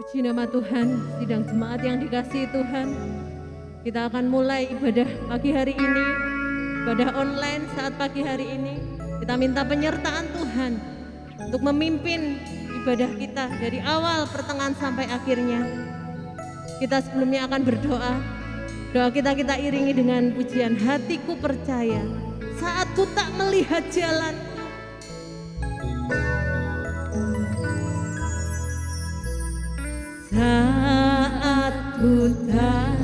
Puji nama Tuhan, sidang jemaat yang dikasihi Tuhan. Kita akan mulai ibadah pagi hari ini, ibadah online saat pagi hari ini. Kita minta penyertaan Tuhan untuk memimpin ibadah kita dari awal, pertengahan sampai akhirnya. Kita sebelumnya akan berdoa. Doa kita iringi dengan pujian hatiku percaya saat ku tak melihat jalan. Saat ku tak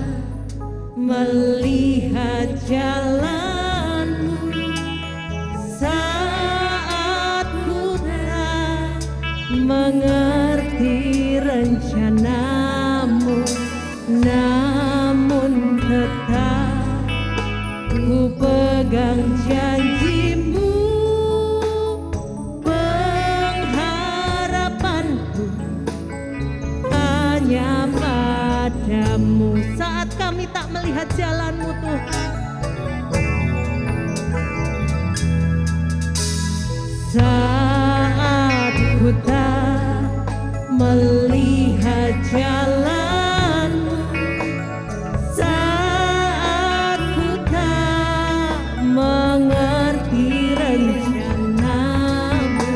melihat jalanmu, saat ku tak mengerti rencanamu, namun tetap ku pegang janjimu. Pengharapanku hanya padamu. Saat kami tak melihat jalanmu Tuhan, saat ku tak melihat jalanmu, saat ku tak mengerti rencanamu,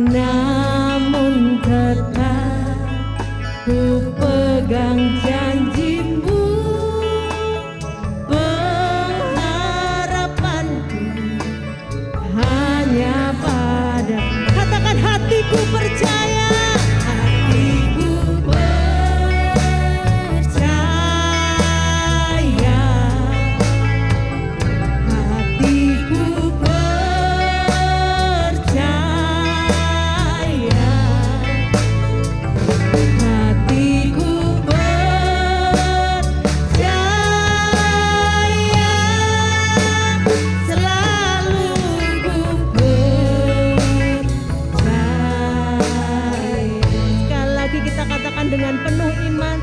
namun tetap ku pegang janjimu. Pengharapanku hanya pada, katakan hatiku percaya, hatiku percaya, hatiku percaya, hatiku percaya, selalu ku percaya. Sekali lagi kita katakan dengan penuh iman,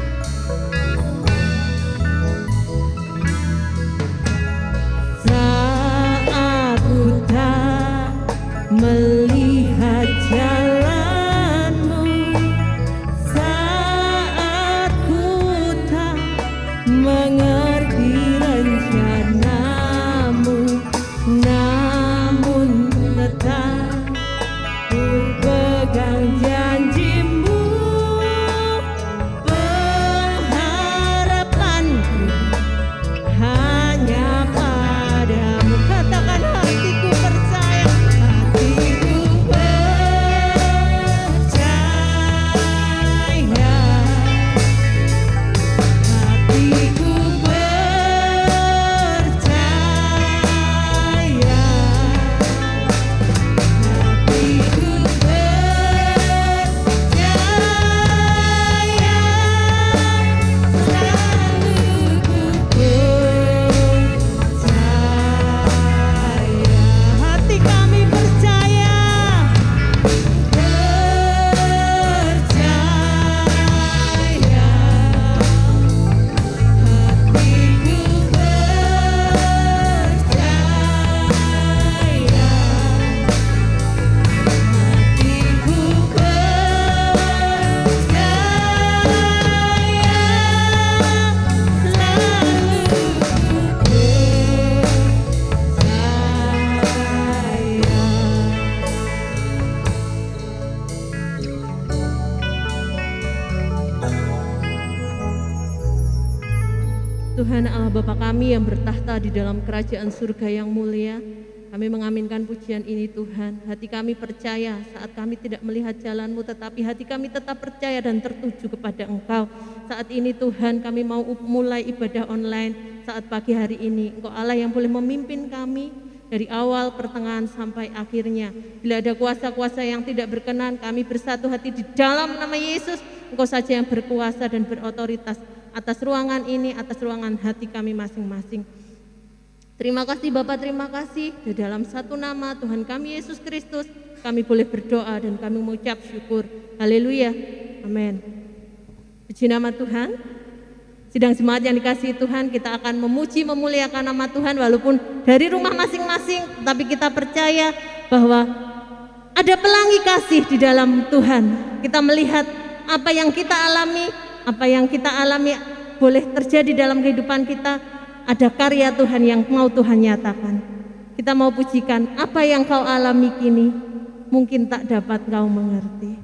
saat ku tak melihat jalanmu, saat ku tak mengerti rencanamu, namun tetap ku pegang janjimu. Pengharapanku hanya padamu. Katakan hatiku percaya, hatiku percaya, hatiku percaya, hatiku percaya, selalu ku percaya. Hati kami percaya, percaya, hatiku percaya, hatiku Tuhan Allah Bapa kami yang bertahta di dalam kerajaan surga yang mulia, kami mengaminkan pujian ini Tuhan. Hati kami percaya saat kami tidak melihat jalan-Mu, tetapi hati kami tetap percaya dan tertuju kepada Engkau. Saat ini Tuhan kami mau mulai ibadah online saat pagi hari ini. Engkau Allah yang boleh memimpin kami dari awal, pertengahan sampai akhirnya. Bila ada kuasa-kuasa yang tidak berkenan, kami bersatu hati di dalam nama Yesus. Engkau saja yang berkuasa dan berotoritas atas ruangan ini, atas ruangan hati kami masing-masing. Terima kasih Bapak, terima kasih. Di dalam satu nama Tuhan kami Yesus Kristus, kami boleh berdoa dan kami mengucap syukur. Haleluya, amin. Puji nama Tuhan. Sidang jemaat yang dikasihi Tuhan, kita akan memuji memuliakan nama Tuhan walaupun dari rumah masing-masing, tapi kita percaya bahwa ada pelangi kasih di dalam Tuhan. Kita melihat apa yang kita alami boleh terjadi dalam kehidupan kita. Ada karya Tuhan yang mau Tuhan nyatakan. Kita mau pujikan, apa yang kau alami kini mungkin tak dapat kau mengerti.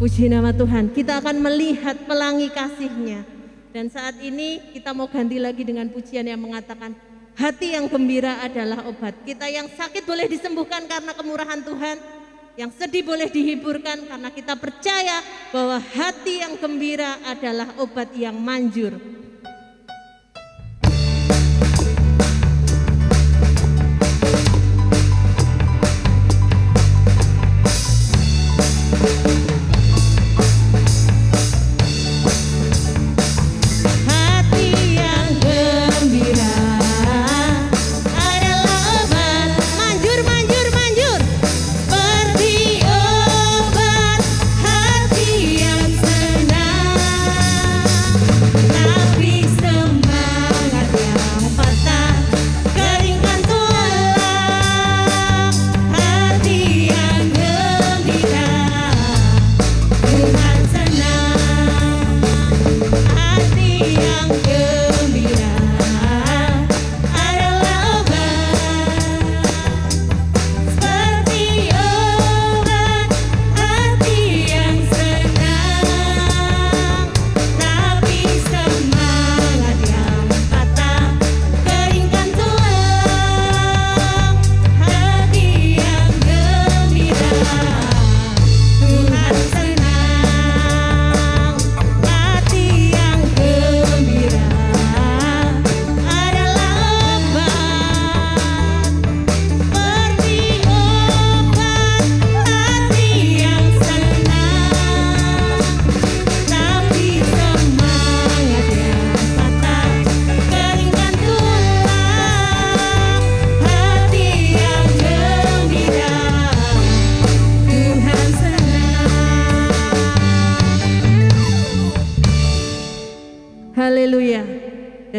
Puji nama Tuhan, kita akan melihat pelangi kasih-Nya. Dan saat ini kita mau ganti lagi dengan pujian yang mengatakan, hati yang gembira adalah obat. Kita yang sakit boleh disembuhkan karena kemurahan Tuhan. Yang sedih boleh dihiburkan karena kita percaya bahwa hati yang gembira adalah obat yang manjur. Happy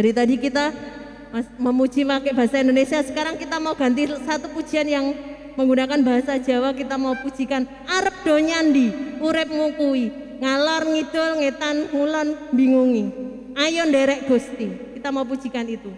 Dari tadi kita memuji pakai bahasa Indonesia, sekarang kita mau ganti satu pujian yang menggunakan bahasa Jawa. Kita mau pujikan arep do nyandi uripmu kuwi ngalor ngidul ngetan ngulon bingungi. Ayo nderek Gusti, kita mau pujikan itu.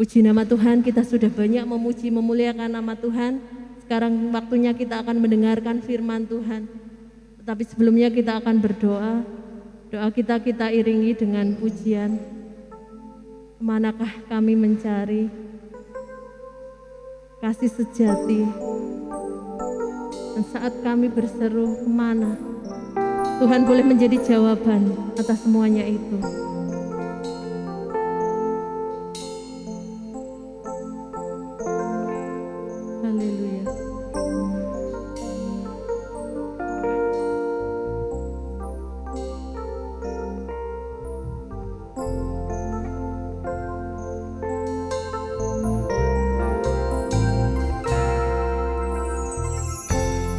Puji nama Tuhan, kita sudah banyak memuji memuliakan nama Tuhan. Sekarang waktunya kita akan mendengarkan firman Tuhan. Tetapi sebelumnya kita akan berdoa. Doa kita iringi dengan pujian. Kemanakah kami mencari kasih sejati? Dan saat kami berseru kemana, Tuhan boleh menjadi jawaban atas semuanya itu. Haleluya.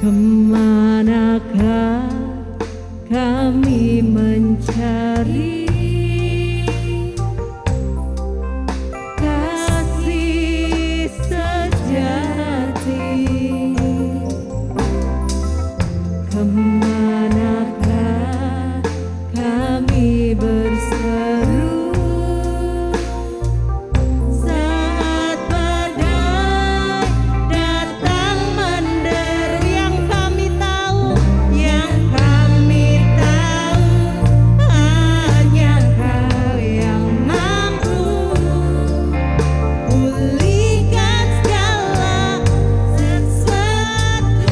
Kemanakah kami mencari kasih sejati? Kemanakah kami berseru saat badai datang menderu? Yang kami tahu hanya Kau yang mampu pulihkan segala sesuatu.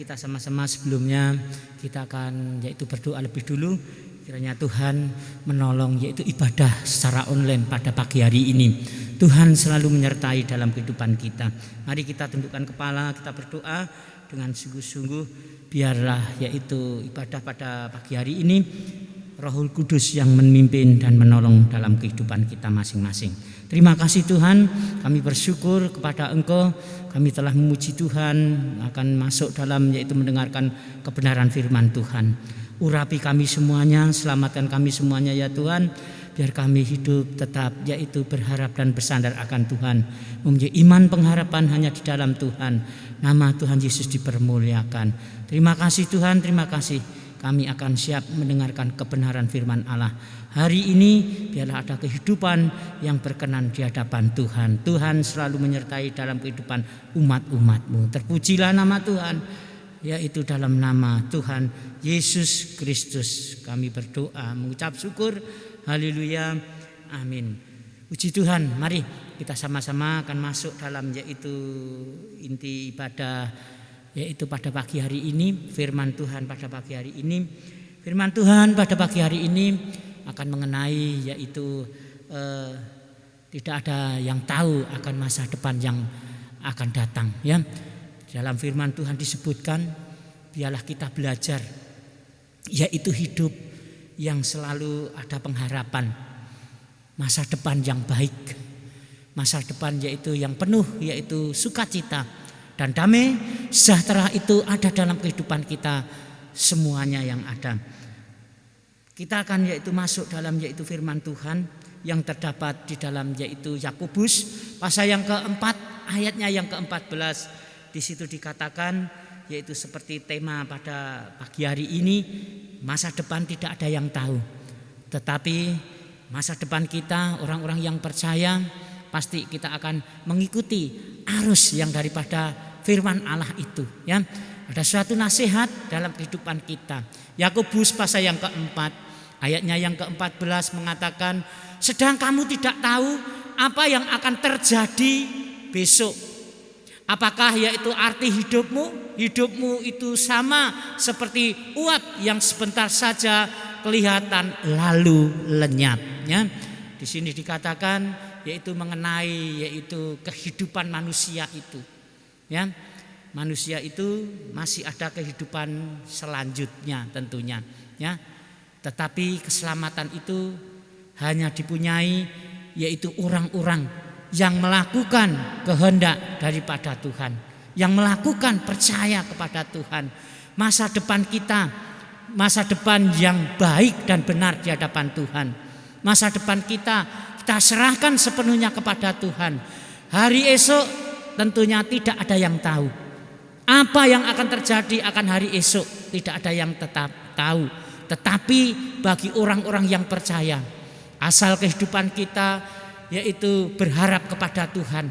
kita sama-sama sebelumnya kita akan yaitu berdoa lebih dulu. Kiranya Tuhan menolong yaitu ibadah secara online pada pagi hari ini. Tuhan selalu menyertai dalam kehidupan kita. Mari kita tundukkan kepala, kita berdoa dengan sungguh-sungguh. Biarlah yaitu ibadah pada pagi hari ini Roh Kudus yang memimpin dan menolong dalam kehidupan kita masing-masing. Terima kasih Tuhan, kami bersyukur kepada Engkau. Kami telah memuji Tuhan, akan masuk dalam yaitu mendengarkan kebenaran firman Tuhan. Urapi kami semuanya, selamatkan kami semuanya ya Tuhan. Biar kami hidup tetap yaitu berharap dan bersandar akan Tuhan. Mempunyai iman pengharapan hanya di dalam Tuhan. Nama Tuhan Yesus dipermuliakan. Terima kasih Tuhan, terima kasih. Kami akan siap mendengarkan kebenaran firman Allah. Hari ini biarlah ada kehidupan yang berkenan di hadapan Tuhan. Tuhan selalu menyertai dalam kehidupan umat-umat-Mu. Terpujilah nama Tuhan, yaitu dalam nama Tuhan Yesus Kristus kami berdoa, mengucap syukur. Haleluya, amin. Puji Tuhan. Mari kita sama-sama akan masuk dalam yaitu inti ibadah, yaitu pada pagi hari ini. Firman Tuhan pada pagi hari ini, firman Tuhan pada pagi hari ini akan mengenai yaitu tidak ada yang tahu akan masa depan yang akan datang ya. Dalam firman Tuhan disebutkan, biarlah kita belajar yaitu hidup yang selalu ada pengharapan, masa depan yang baik, masa depan yaitu yang penuh yaitu sukacita dan damai sejahtera itu ada dalam kehidupan kita semuanya yang ada. Kita akan yaitu masuk dalam yaitu firman Tuhan yang terdapat di dalam yaitu Yakobus pasal yang keempat ayatnya yang ke-14. Di situ dikatakan yaitu seperti tema pada pagi hari ini, masa depan tidak ada yang tahu. Tetapi masa depan kita orang-orang yang percaya pasti kita akan mengikuti arus yang daripada firman Allah itu ya. Ada suatu nasihat dalam kehidupan kita. Yakobus pasal yang keempat ayatnya yang ke-14 mengatakan, sedang kamu tidak tahu apa yang akan terjadi besok. Apakah yaitu arti hidupmu? Hidupmu itu sama seperti uap yang sebentar saja kelihatan lalu lenyap ya. Di sini dikatakan yaitu mengenai yaitu kehidupan manusia itu ya. Manusia itu masih ada kehidupan selanjutnya tentunya ya. Tetapi keselamatan itu hanya dipunyai yaitu orang-orang yang melakukan kehendak daripada Tuhan, yang melakukan percaya kepada Tuhan. Masa depan kita, masa depan yang baik dan benar di hadapan Tuhan. Masa depan kita serahkan sepenuhnya kepada Tuhan. Hari esok tentunya tidak ada yang tahu. Apa yang akan terjadi akan hari esok tidak ada yang tetap tahu. Tetapi bagi orang-orang yang percaya, asal kehidupan kita yaitu berharap kepada Tuhan,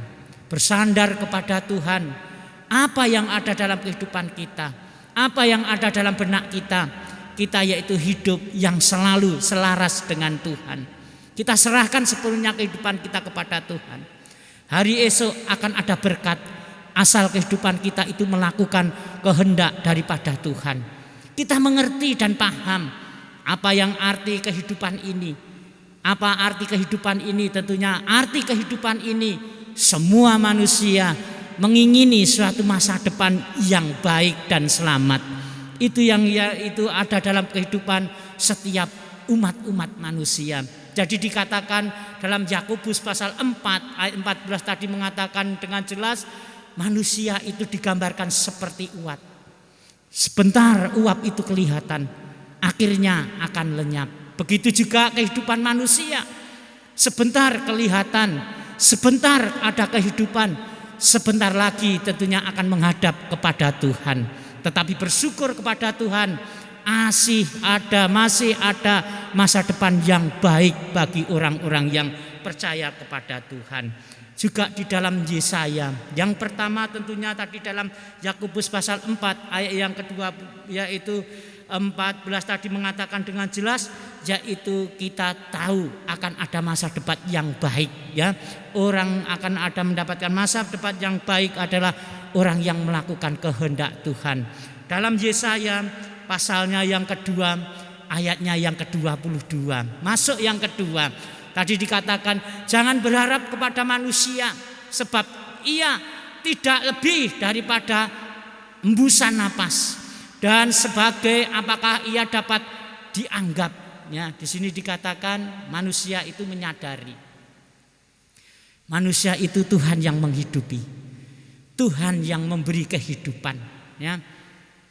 bersandar kepada Tuhan. Apa yang ada dalam kehidupan kita, apa yang ada dalam benak kita, kita yaitu hidup yang selalu selaras dengan Tuhan. Kita serahkan sepenuhnya kehidupan kita kepada Tuhan. Hari esok akan ada berkat, asal kehidupan kita itu melakukan kehendak daripada Tuhan. Kita mengerti dan paham apa yang arti kehidupan ini. Apa arti kehidupan ini? Tentunya arti kehidupan ini semua manusia mengingini suatu masa depan yang baik dan selamat. Itu yang itu ada dalam kehidupan setiap umat-umat manusia. Jadi dikatakan dalam Yakobus pasal 4 ayat 14 tadi mengatakan dengan jelas, manusia itu digambarkan seperti uap. Sebentar uap itu kelihatan, akhirnya akan lenyap. Begitu juga kehidupan manusia. Sebentar kelihatan, sebentar ada kehidupan, sebentar lagi tentunya akan menghadap kepada Tuhan. Tetapi bersyukur kepada Tuhan, masih ada masa depan yang baik bagi orang-orang yang percaya kepada Tuhan. Juga di dalam Yesaya yang pertama tentunya tadi dalam Yakobus pasal 4 ayat yang kedua yaitu 14 tadi mengatakan dengan jelas, yaitu kita tahu akan ada masa depan yang baik ya. Orang akan ada mendapatkan masa depan yang baik adalah orang yang melakukan kehendak Tuhan. Dalam Yesaya pasalnya yang kedua, ayatnya yang ke-22. Masuk yang kedua. Tadi dikatakan jangan berharap kepada manusia, sebab ia tidak lebih daripada embusan napas. Dan sebagai apakah ia dapat dianggap? Ya, di sini dikatakan manusia itu menyadari. Manusia itu Tuhan yang menghidupi. Tuhan yang memberi kehidupan, ya.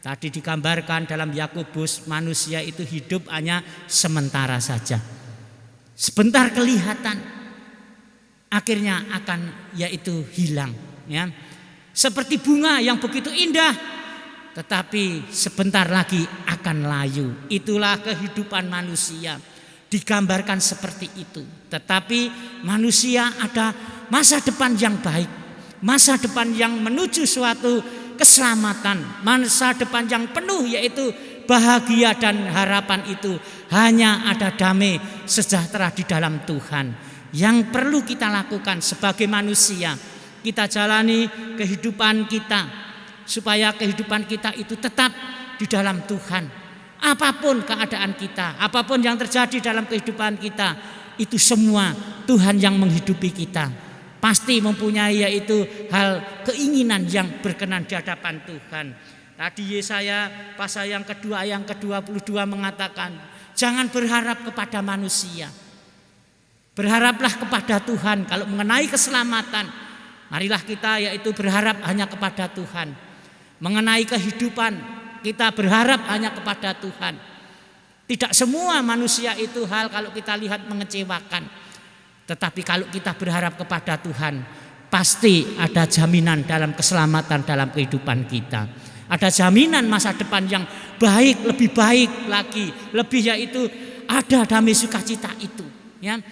Tadi digambarkan dalam Yakobus, manusia itu hidup hanya sementara saja. Sebentar kelihatan, akhirnya akan yaitu hilang, ya. Seperti bunga yang begitu indah, tetapi sebentar lagi akan layu. Itulah kehidupan manusia, digambarkan seperti itu. Tetapi manusia ada masa depan yang baik, masa depan yang menuju suatu keselamatan, masa depan yang penuh yaitu bahagia dan harapan itu hanya ada damai sejahtera di dalam Tuhan. Yang perlu kita lakukan sebagai manusia, kita jalani kehidupan kita supaya kehidupan kita itu tetap di dalam Tuhan. Apapun keadaan kita, apapun yang terjadi dalam kehidupan kita, itu semua Tuhan yang menghidupi kita. Pasti mempunyai yaitu hal keinginan yang berkenan di hadapan Tuhan. Tadi Yesaya pasal yang kedua ayat yang ke-22 mengatakan, jangan berharap kepada manusia, berharaplah kepada Tuhan. Kalau mengenai keselamatan, marilah kita yaitu berharap hanya kepada Tuhan. Mengenai kehidupan, kita berharap hanya kepada Tuhan. Tidak semua manusia itu hal kalau kita lihat mengecewakan. Tetapi kalau kita berharap kepada Tuhan, pasti ada jaminan dalam keselamatan dalam kehidupan kita. Ada jaminan masa depan yang baik, lebih baik lagi. Lebih yaitu ada damai sukacita itu, ya.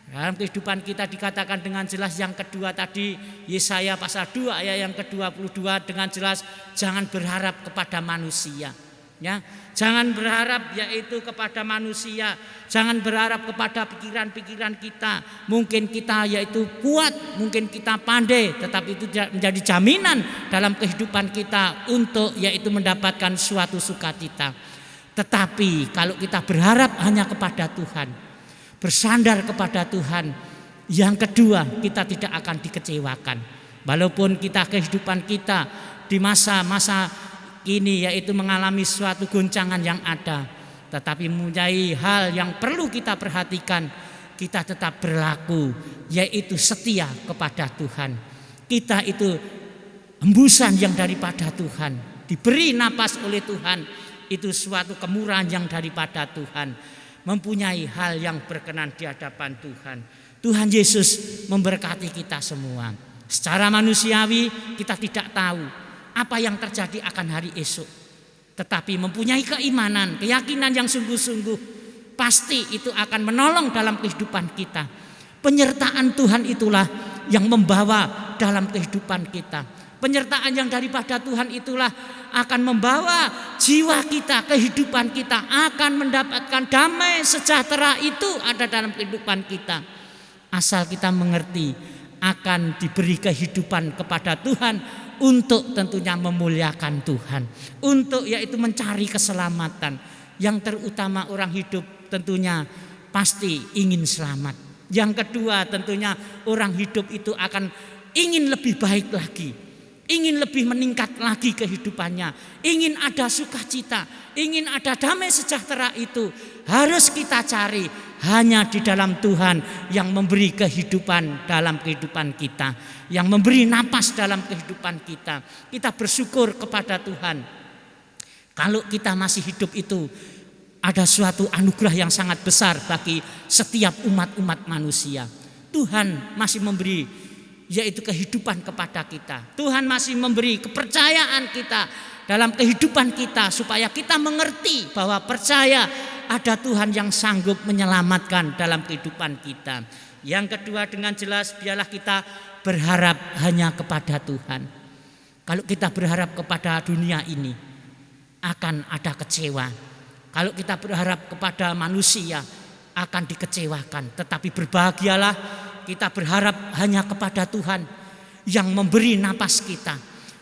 Dalam kehidupan kita dikatakan dengan jelas yang kedua tadi, Yesaya pasal 2 ayat yang ke-22 dengan jelas, jangan berharap kepada manusia, ya. Jangan berharap yaitu kepada manusia, jangan berharap kepada pikiran-pikiran kita. Mungkin kita yaitu kuat, mungkin kita pandai, tetapi itu tidak menjadi jaminan dalam kehidupan kita untuk yaitu mendapatkan suatu sukacita. Tetapi kalau kita berharap hanya kepada Tuhan, bersandar kepada Tuhan, yang kedua kita tidak akan dikecewakan. Walaupun kita kehidupan kita di masa-masa ini yaitu mengalami suatu goncangan yang ada, tetapi mempunyai hal yang perlu kita perhatikan. Kita tetap berlaku yaitu setia kepada Tuhan. Kita itu hembusan yang daripada Tuhan, diberi napas oleh Tuhan, itu suatu kemurahan yang daripada Tuhan, mempunyai hal yang berkenan di hadapan Tuhan. Tuhan Yesus memberkati kita semua. Secara manusiawi kita tidak tahu apa yang terjadi akan hari esok, tetapi mempunyai keimanan, keyakinan yang sungguh-sungguh, pasti itu akan menolong dalam kehidupan kita. Penyertaan Tuhan itulah yang membawa dalam kehidupan kita. Penyertaan yang daripada Tuhan itulah akan membawa jiwa kita, kehidupan kita akan mendapatkan damai sejahtera itu ada dalam kehidupan kita. Asal kita mengerti akan diberi kehidupan kepada Tuhan, untuk tentunya memuliakan Tuhan, untuk yaitu mencari keselamatan. Yang terutama orang hidup tentunya pasti ingin selamat. Yang kedua tentunya orang hidup itu akan ingin lebih baik lagi, ingin lebih meningkat lagi kehidupannya, ingin ada sukacita, ingin ada damai sejahtera. Itu harus kita cari hanya di dalam Tuhan yang memberi kehidupan dalam kehidupan kita, yang memberi napas dalam kehidupan kita. Kita bersyukur kepada Tuhan. Kalau kita masih hidup itu ada suatu anugerah yang sangat besar bagi setiap umat-umat manusia. Tuhan masih memberi yaitu kehidupan kepada kita. Tuhan masih memberi kepercayaan kita dalam kehidupan kita, supaya kita mengerti bahwa percaya ada Tuhan yang sanggup menyelamatkan dalam kehidupan kita. Yang kedua dengan jelas, biarlah kita berharap hanya kepada Tuhan. Kalau kita berharap kepada dunia ini, akan ada kecewa. Kalau kita berharap kepada manusia, akan dikecewakan. Tetapi berbahagialah kita berharap hanya kepada Tuhan yang memberi napas kita,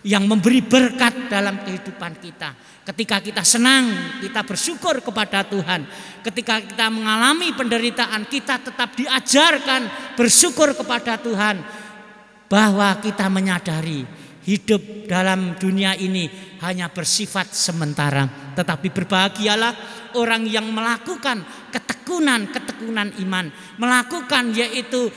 yang memberi berkat dalam kehidupan kita. Ketika kita senang, kita bersyukur kepada Tuhan. Ketika kita mengalami penderitaan, kita tetap diajarkan bersyukur kepada Tuhan. Bahwa kita menyadari hidup dalam dunia ini hanya bersifat sementara. Tetapi berbahagialah orang yang melakukan ketekunan iman. Melakukan yaitu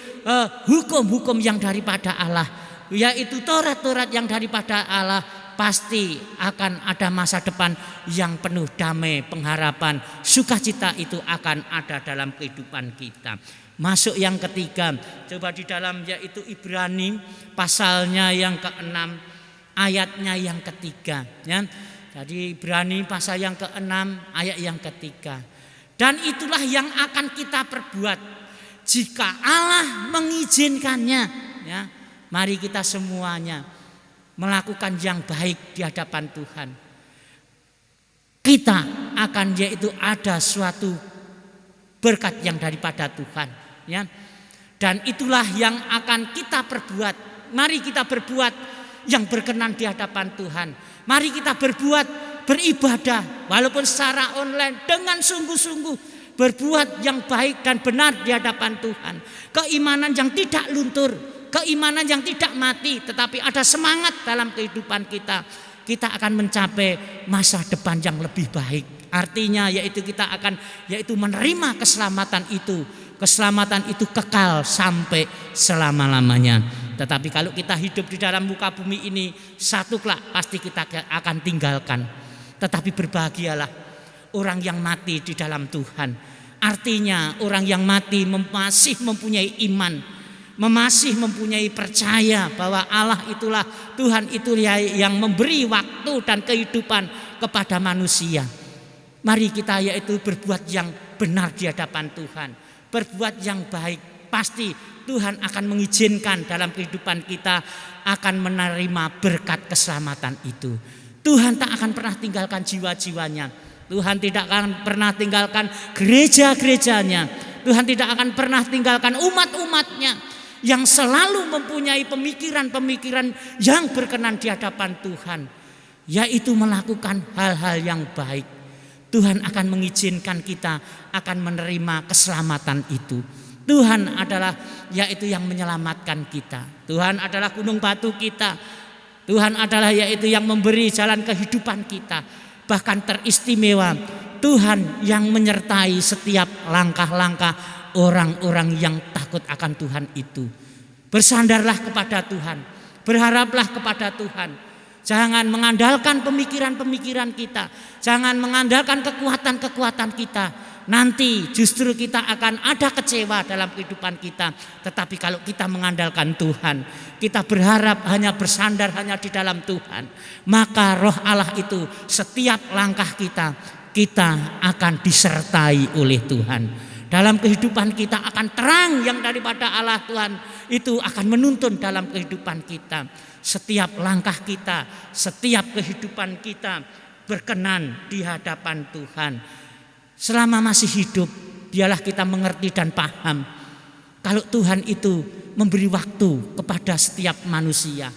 hukum-hukum yang daripada Allah, yaitu Taurat-Taurat yang daripada Allah. Pasti akan ada masa depan yang penuh damai, pengharapan, sukacita itu akan ada dalam kehidupan kita. Masuk yang ketiga, coba di dalam yaitu Ibrani pasalnya yang ke-6 ayatnya yang ketiga, ya. Jadi Ibrani pasal yang ke-6 ayat yang ketiga. Dan itulah yang akan kita perbuat jika Allah mengizinkannya, ya. Mari kita semuanya melakukan yang baik di hadapan Tuhan. Kita akan yaitu ada suatu berkat yang daripada Tuhan, ya. Dan itulah yang akan kita perbuat. Mari kita berbuat yang berkenan di hadapan Tuhan. Mari kita berbuat beribadah walaupun secara online dengan sungguh-sungguh, berbuat yang baik dan benar di hadapan Tuhan. Keimanan yang tidak luntur, keimanan yang tidak mati, tetapi ada semangat dalam kehidupan kita. Kita akan mencapai masa depan yang lebih baik. Artinya yaitu kita akan yaitu menerima keselamatan itu. Keselamatan itu kekal sampai selama-lamanya. Tetapi kalau kita hidup di dalam muka bumi ini, satu kelak pasti kita akan tinggalkan. Tetapi berbahagialah orang yang mati di dalam Tuhan. Artinya orang yang mati masih mempunyai iman, masih mempunyai percaya bahwa Allah itulah Tuhan, itu yang memberi waktu dan kehidupan kepada manusia. Mari kita yaitu berbuat yang benar di hadapan Tuhan, berbuat yang baik. Pasti Tuhan akan mengizinkan dalam kehidupan kita akan menerima berkat keselamatan itu. Tuhan tak akan pernah tinggalkan jiwa-jiwanya. Tuhan tidak akan pernah tinggalkan gereja-gerejanya. Tuhan tidak akan pernah tinggalkan umat-umatnya yang selalu mempunyai pemikiran-pemikiran yang berkenan di hadapan Tuhan, yaitu melakukan hal-hal yang baik. Tuhan akan mengizinkan kita akan menerima keselamatan itu. Tuhan adalah yaitu yang menyelamatkan kita. Tuhan adalah gunung batu kita. Tuhan adalah yaitu yang memberi jalan kehidupan kita. Bahkan teristimewa, Tuhan yang menyertai setiap langkah-langkah orang-orang yang takut akan Tuhan itu. Bersandarlah kepada Tuhan, berharaplah kepada Tuhan. Jangan mengandalkan pemikiran-pemikiran kita, jangan mengandalkan kekuatan-kekuatan kita. Nanti justru kita akan ada kecewa dalam kehidupan kita. Tetapi kalau kita mengandalkan Tuhan, kita berharap hanya bersandar hanya di dalam Tuhan, maka Roh Allah itu setiap langkah kita akan disertai oleh Tuhan. Dalam kehidupan kita akan terang yang daripada Allah Tuhan itu akan menuntun dalam kehidupan kita. Setiap langkah kita, setiap kehidupan kita berkenan di hadapan Tuhan. Selama masih hidup, biarlah kita mengerti dan paham kalau Tuhan itu memberi waktu kepada setiap manusia.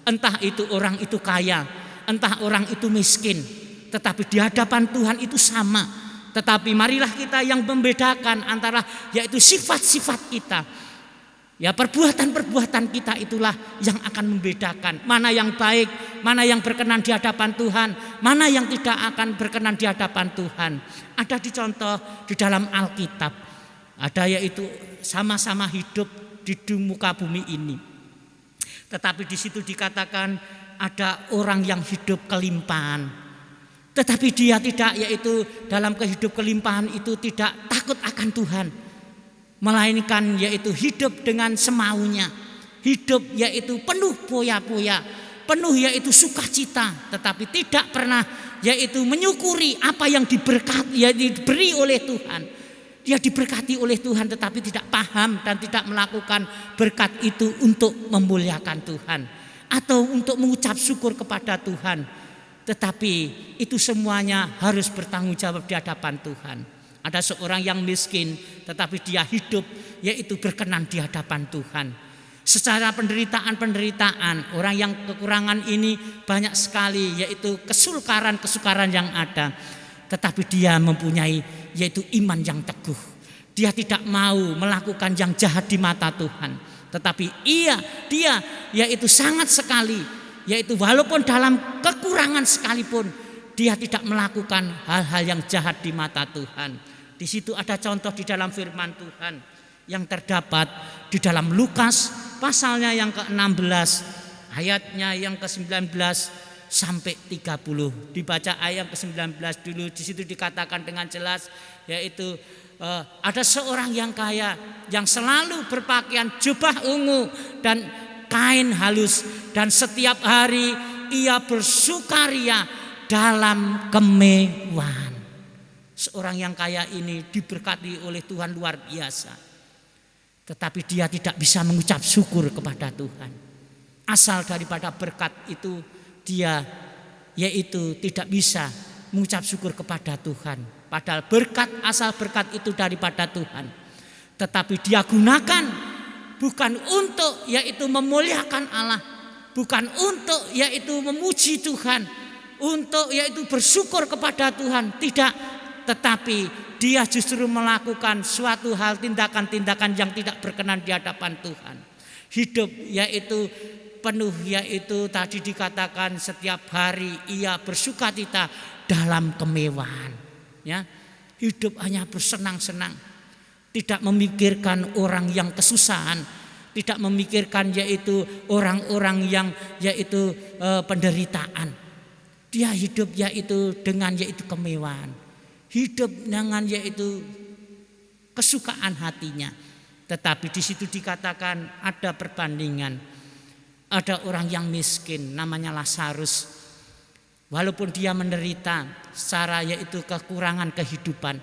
Entah itu orang itu kaya, entah orang itu miskin, tetapi di hadapan Tuhan itu sama. Tetapi marilah kita yang membedakan antara yaitu sifat-sifat kita. Ya, perbuatan-perbuatan kita itulah yang akan membedakan mana yang baik, mana yang berkenan di hadapan Tuhan, mana yang tidak akan berkenan di hadapan Tuhan. Ada dicontoh di dalam Alkitab. Ada yaitu sama-sama hidup di muka bumi ini. Tetapi di situ dikatakan ada orang yang hidup kelimpahan. Tetapi dia tidak yaitu dalam kehidup kelimpahan itu tidak takut akan Tuhan. Melainkan yaitu hidup dengan semaunya, hidup yaitu penuh poya-poya, penuh yaitu sukacita, tetapi tidak pernah yaitu menyukuri apa yang diberkati, yang diberi oleh Tuhan. Dia diberkati oleh Tuhan tetapi tidak paham dan tidak melakukan berkat itu untuk memuliakan Tuhan atau untuk mengucap syukur kepada Tuhan. Tetapi itu semuanya harus bertanggung jawab di hadapan Tuhan. Ada seorang yang miskin tetapi dia hidup yaitu berkenan di hadapan Tuhan. secara penderitaan, orang yang kekurangan ini banyak sekali, yaitu kesukaran yang ada. Tetapi dia mempunyai yaitu iman yang teguh. Dia tidak mau melakukan yang jahat di mata Tuhan. Tetapi dia yaitu sangat sekali, yaitu walaupun dalam kekurangan sekalipun, dia tidak melakukan hal-hal yang jahat di mata Tuhan. Di situ ada contoh di dalam firman Tuhan yang terdapat di dalam Lukas pasalnya yang ke-16, ayatnya yang ke-19 sampai 30. Dibaca ayat ke-19 dulu. Di situ dikatakan dengan jelas, yaitu ada seorang yang kaya yang selalu berpakaian jubah ungu dan kain halus, dan setiap hari ia bersukaria dalam kemewahan. Seorang yang kaya ini diberkati oleh Tuhan luar biasa, tetapi dia tidak bisa mengucap syukur kepada Tuhan. Asal daripada berkat itu dia yaitu tidak bisa mengucap syukur kepada Tuhan. Padahal asal berkat itu daripada Tuhan, tetapi dia gunakan bukan untuk yaitu memuliakan Allah, bukan untuk yaitu memuji Tuhan, untuk yaitu bersyukur kepada Tuhan, tidak. Tetapi dia justru melakukan suatu hal, tindakan-tindakan yang tidak berkenan di hadapan Tuhan. Hidup yaitu penuh, yaitu tadi dikatakan setiap hari ia bersukacita dalam kemewahan. Ya, hidup hanya bersenang-senang, tidak memikirkan orang yang kesusahan, tidak memikirkan yaitu orang-orang yang yaitu penderitaan. Dia hidup yaitu dengan yaitu kemewahan, hidup dengan yaitu kesukaan hatinya. Tetapi di situ dikatakan ada perbandingan. Ada orang yang miskin namanya Lazarus. Walaupun dia menderita secara yaitu kekurangan kehidupan,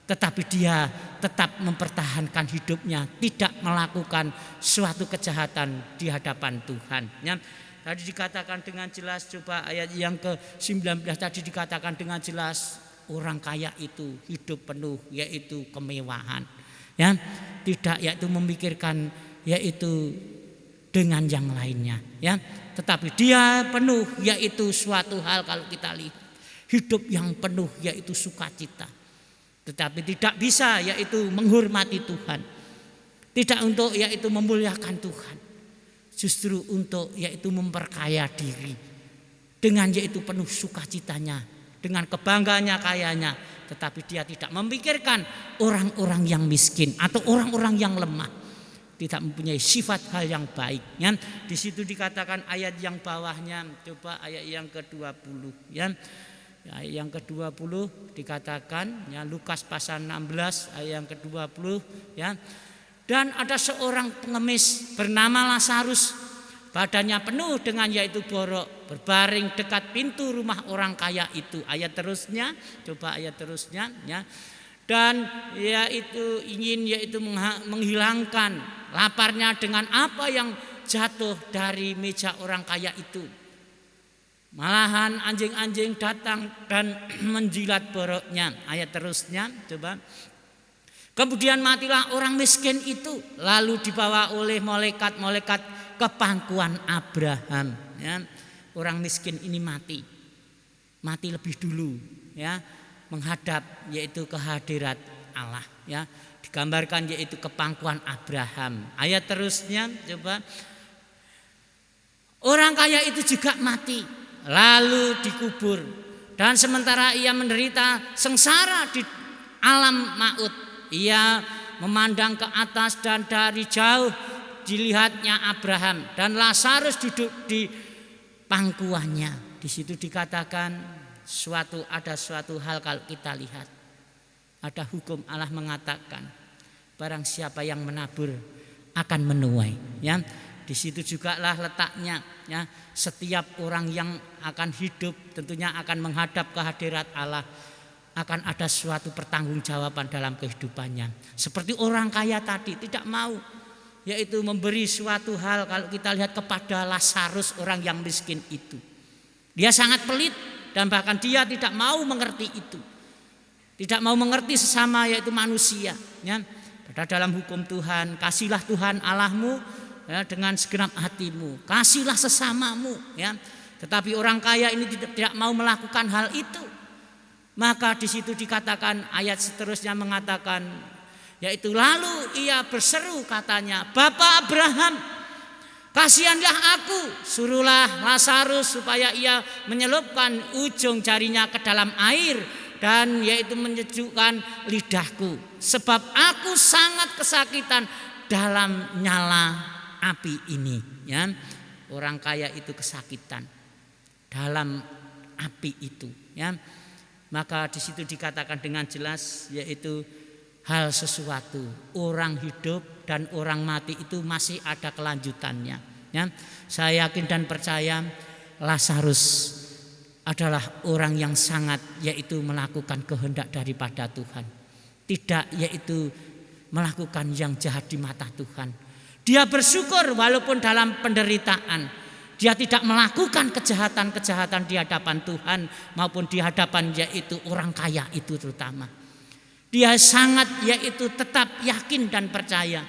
tetapi dia tetap mempertahankan hidupnya, tidak melakukan suatu kejahatan di hadapan Tuhan. Ya, tadi dikatakan dengan jelas, coba ayat yang ke-19 tadi dikatakan dengan jelas, orang kaya itu hidup penuh yaitu kemewahan. Ya, tidak yaitu memikirkan yaitu dengan yang lainnya, ya. Tetapi dia penuh yaitu suatu hal, kalau kita lihat hidup yang penuh yaitu sukacita. Tetapi tidak bisa yaitu menghormati Tuhan, tidak untuk yaitu memuliakan Tuhan, justru untuk yaitu memperkaya diri dengan yaitu penuh sukacitanya, dengan kebanggaannya kayanya. Tetapi dia tidak memikirkan orang-orang yang miskin atau orang-orang yang lemah, tidak mempunyai sifat hal yang baik. Ya, di situ dikatakan ayat yang bawahnya, coba ayat yang ke-20. Ya, ayat yang ke-20 dikatakan, ya, Lukas pasal 16 ayat yang ke-20. Ya, dan ada seorang pengemis bernama Lazarus, badannya penuh dengan yaitu borok, berbaring dekat pintu rumah orang kaya itu. Ayat terusnya, coba ayat terusnya. Ya. Dan yaitu ingin yaitu menghilangkan laparnya dengan apa yang jatuh dari meja orang kaya itu. Malahan anjing-anjing datang dan menjilat boroknya. Ayat terusnya, coba. Kemudian matilah orang miskin itu, lalu dibawa oleh malaikat-malaikat ke pangkuan Abraham. Ya, orang miskin ini mati lebih dulu, ya, menghadap yaitu kehadirat Allah, ya, digambarkan yaitu ke pangkuan Abraham. Ayat terusnya, coba. Orang kaya itu juga mati lalu dikubur, dan sementara ia menderita sengsara di alam maut, ia memandang ke atas dan dari jauh dilihatnya Abraham dan Lazarus duduk di pangkuannya. Di situ dikatakan ada suatu hal, kalau kita lihat ada hukum Allah mengatakan barang siapa yang menabur akan menuai. Ya, di situ juga lah letaknya. Ya, setiap orang yang akan hidup tentunya akan menghadap kehadirat Allah, akan ada suatu pertanggungjawaban dalam kehidupannya. Seperti orang kaya tadi tidak mau yaitu memberi suatu hal, kalau kita lihat kepada Lazarus, orang yang miskin itu. Dia sangat pelit dan bahkan dia tidak mau mengerti itu. Tidak mau mengerti sesama yaitu manusia. Ya. Pada dalam hukum Tuhan, kasihlah Tuhan Allahmu ya, dengan segenap hatimu, kasihlah sesamamu, ya. Tetapi orang kaya ini tidak mau melakukan hal itu. Maka di situ dikatakan, ayat seterusnya mengatakan, yaitu lalu ia berseru katanya, Bapa Abraham, kasihanlah aku, suruhlah Lazarus supaya ia menyelupkan ujung jarinya ke dalam air dan yaitu menyejukkan lidahku, sebab aku sangat kesakitan dalam nyala api ini. Ya, orang kaya itu kesakitan dalam api itu. Ya, maka di situ dikatakan dengan jelas, yaitu hal sesuatu, orang hidup dan orang mati itu masih ada kelanjutannya. Ya, saya yakin dan percaya Lazarus adalah orang yang sangat yaitu melakukan kehendak daripada Tuhan, tidak yaitu melakukan yang jahat di mata Tuhan. Dia bersyukur walaupun dalam penderitaan, dia tidak melakukan kejahatan-kejahatan di hadapan Tuhan maupun di hadapan yaitu orang kaya itu terutama. Dia sangat yaitu tetap yakin dan percaya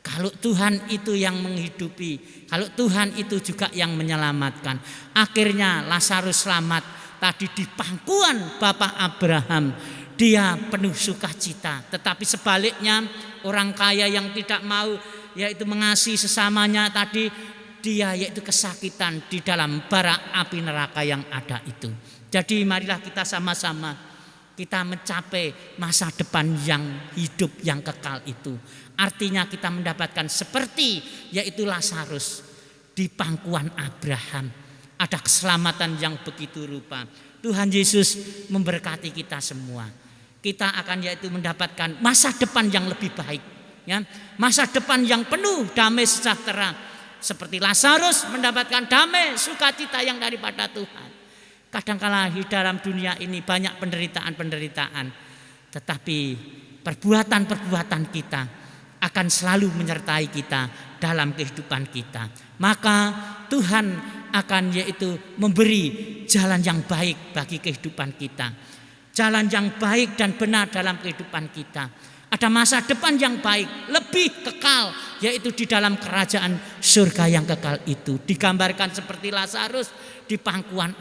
kalau Tuhan itu yang menghidupi, kalau Tuhan itu juga yang menyelamatkan. Akhirnya Lazarus selamat. Tadi di pangkuan Bapak Abraham dia penuh sukacita. Tetapi sebaliknya orang kaya yang tidak mau yaitu mengasihi sesamanya tadi, dia yaitu kesakitan di dalam bara api neraka yang ada itu. Jadi marilah kita sama-sama kita mencapai masa depan yang hidup yang kekal itu. Artinya kita mendapatkan seperti yaitu Lazarus di pangkuan Abraham. Ada keselamatan yang begitu rupa. Tuhan Yesus memberkati kita semua. Kita akan yaitu mendapatkan masa depan yang lebih baik. Ya, masa depan yang penuh damai sejahtera. Seperti Lazarus mendapatkan damai sukacita yang daripada Tuhan. Kadangkala di dalam dunia ini banyak penderitaan-penderitaan, tetapi perbuatan-perbuatan kita akan selalu menyertai kita dalam kehidupan kita. Maka Tuhan akan yaitu memberi jalan yang baik bagi kehidupan kita, jalan yang baik dan benar dalam kehidupan kita. Ada masa depan yang baik, lebih kekal, yaitu di dalam kerajaan surga yang kekal itu. Digambarkan seperti Lazarus di pangkuan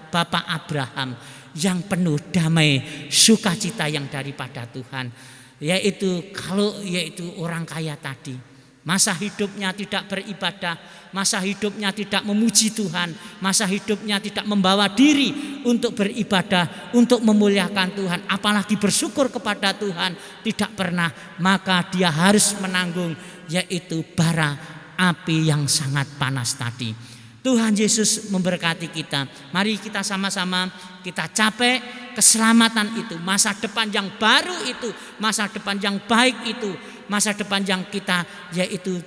Bapak Abraham yang penuh damai sukacita yang daripada Tuhan. Yaitu kalau yaitu orang kaya tadi, masa hidupnya tidak beribadah, masa hidupnya tidak memuji Tuhan, masa hidupnya tidak membawa diri untuk beribadah, untuk memuliakan Tuhan, apalagi bersyukur kepada Tuhan, tidak pernah. Maka dia harus menanggung yaitu bara api yang sangat panas tadi. Tuhan Yesus memberkati kita. Mari kita sama-sama kita capai keselamatan itu, masa depan yang baru itu, masa depan yang baik itu, masa depan yang kita yaitu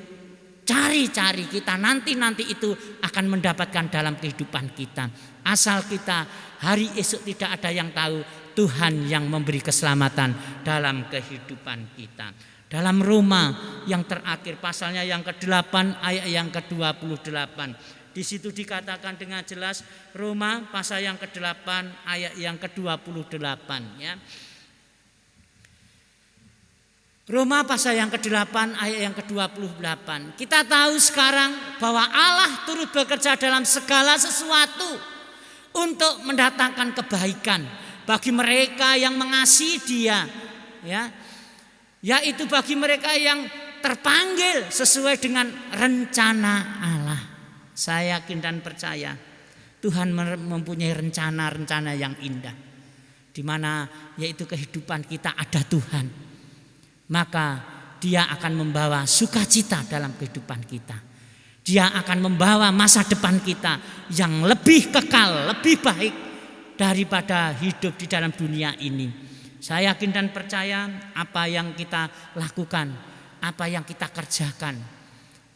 cari-cari, kita nanti itu akan mendapatkan dalam kehidupan kita. Asal kita hari esok tidak ada yang tahu, Tuhan yang memberi keselamatan dalam kehidupan kita. Dalam Roma yang terakhir pasalnya yang ke-8 ayat yang ke-28. Di situ dikatakan dengan jelas, Roma pasal yang ke-8 ayat yang ke-28 ya. Roma pasal yang ke-8 ayat yang ke-28. Kita tahu sekarang bahwa Allah turut bekerja dalam segala sesuatu untuk mendatangkan kebaikan bagi mereka yang mengasihi Dia, ya. Yaitu bagi mereka yang terpanggil sesuai dengan rencana Allah. Saya yakin dan percaya Tuhan mempunyai rencana-rencana yang indah, di mana yaitu kehidupan kita ada Tuhan. Maka Dia akan membawa sukacita dalam kehidupan kita. Dia akan membawa masa depan kita yang lebih kekal, lebih baik daripada hidup di dalam dunia ini. Saya yakin dan percaya apa yang kita lakukan, apa yang kita kerjakan,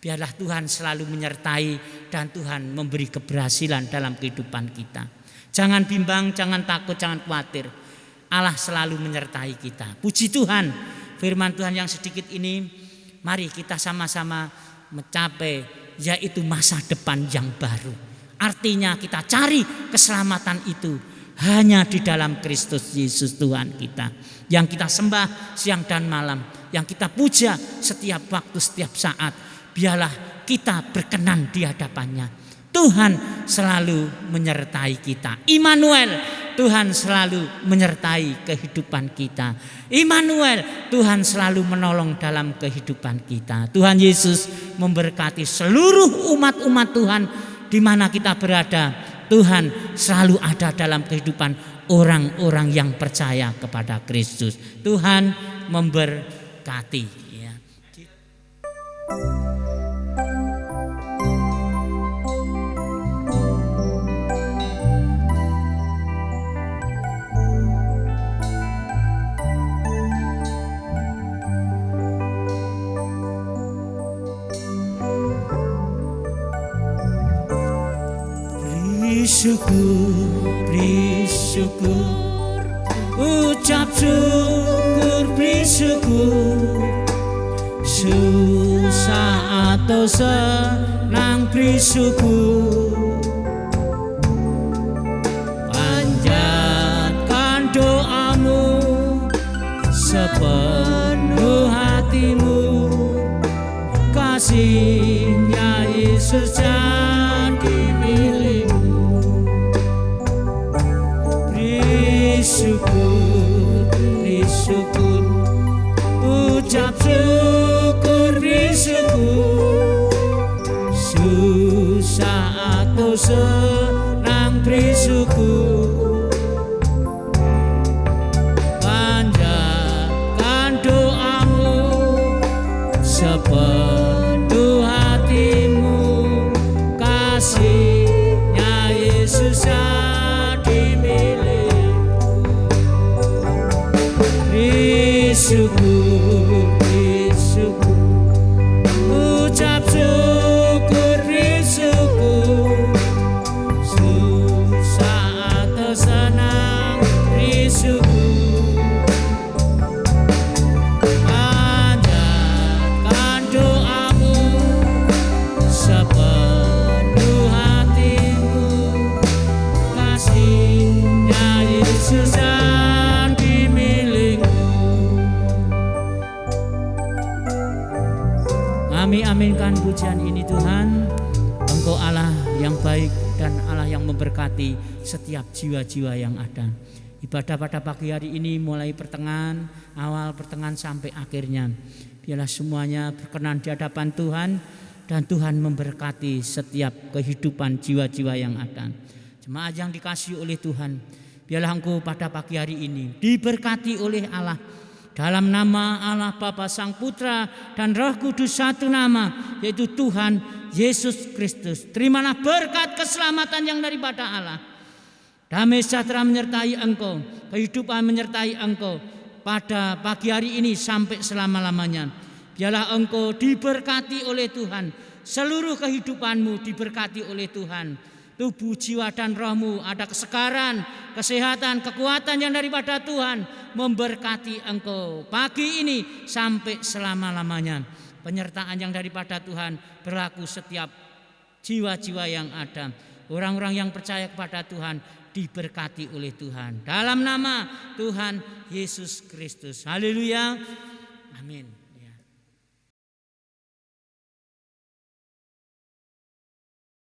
biarlah Tuhan selalu menyertai dan Tuhan memberi keberhasilan dalam kehidupan kita. Jangan bimbang, jangan takut, jangan khawatir. Allah selalu menyertai kita. Puji Tuhan, firman Tuhan yang sedikit ini, mari kita sama-sama mencapai yaitu masa depan yang baru. Artinya kita cari keselamatan itu hanya di dalam Kristus Yesus Tuhan kita, yang kita sembah siang dan malam, yang kita puja setiap waktu, setiap saat. biarlah kita berkenan di hadapannya. Tuhan selalu menyertai kita. Immanuel, Tuhan selalu menyertai kehidupan kita. Immanuel, Tuhan selalu menolong dalam kehidupan kita. Tuhan Yesus memberkati seluruh umat-umat Tuhan di mana kita berada. Tuhan selalu ada dalam kehidupan orang-orang yang percaya kepada Kristus. Tuhan memberkati, ya. Bersyukur, ucap syukur, bersyukur, susah atau senang bersyukur, panjatkan doamu sepenuh hatimu, kasihnya Yesus jadi milikmu. Bersyukur, bersyukur, ucap syukur, bersyukur, susah atau senang bersyukur, panjatkan doamu sepenuh hatimu, kasihnya Yesus jadi milikmu. Bersyukur, bersyukur, ucap syukur, bersyukur, susah atau senang bersyukur, panjatkan doamu sepenuh hatimu, kasihnya Yesus jadi milikmu. Kami aminkan pujian ini Tuhan. Engkau Allah yang baik dan Allah yang memberkati setiap jiwa-jiwa yang ada. Ibadah pada pagi hari ini mulai pertengahan, awal pertengahan sampai akhirnya. Biarlah semuanya berkenan di hadapan Tuhan dan Tuhan memberkati setiap kehidupan jiwa-jiwa yang ada. Jemaat yang dikasihi oleh Tuhan, biarlah engkau pada pagi hari ini diberkati oleh Allah. Dalam nama Allah Bapa, Sang Putra dan Roh Kudus, satu nama, yaitu Tuhan Yesus Kristus. Terimalah berkat keselamatan yang daripada Allah. Damai sejahtera menyertai engkau, kehidupan menyertai engkau pada pagi hari ini sampai selama-lamanya. Biarlah engkau diberkati oleh Tuhan, seluruh kehidupanmu diberkati oleh Tuhan. Tubuh, jiwa dan rohmu ada kesegaran, kesehatan, kekuatan yang daripada Tuhan memberkati engkau pagi ini sampai selama-lamanya. Penyertaan yang daripada Tuhan berlaku setiap jiwa-jiwa yang ada. Orang-orang yang percaya kepada Tuhan diberkati oleh Tuhan. Dalam nama Tuhan Yesus Kristus. Haleluya. Amin.